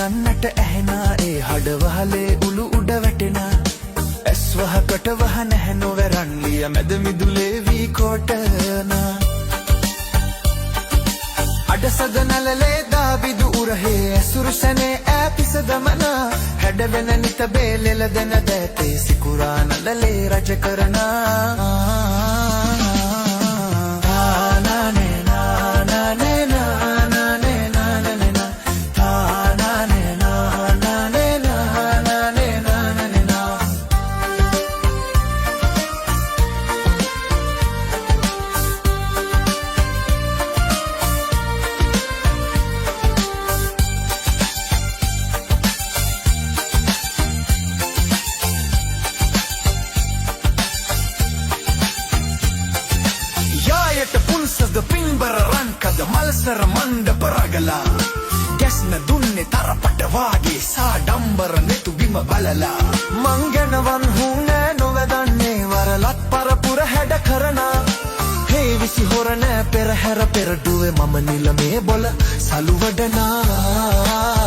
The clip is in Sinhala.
කන්නට ඇහෙනා ඒ හඩ වහලේ උළු උඩ වැටෙනා ඇස් වහකට වහ නැහැ නොවැරන්ලිය මැද මිදුලේ වී කොටනා අඩසද නලලේ දාබිදු උරහේ ඇසුරු සැනේ ඈපිස දමනා හැඩවෙන නිත බේලෙල දෙන දෑතේ සිකුරා නලලේ රජ කරනා පුන්සද පින්බර රන්කද මල්සර මණ්ඩප රගලා ගැස්න දුන්නේ තරපට වාගේ සා ඩම්බර නෙතු බිම බලලා මං ගැනවන් හුනෑ නොවැදන්නේ වරලත් පරපුර හැඩ කරනා හේ විසි හොරනෑ පෙරහැර පෙරඩුවේ මම නිලමේ බොල සලුවඩනා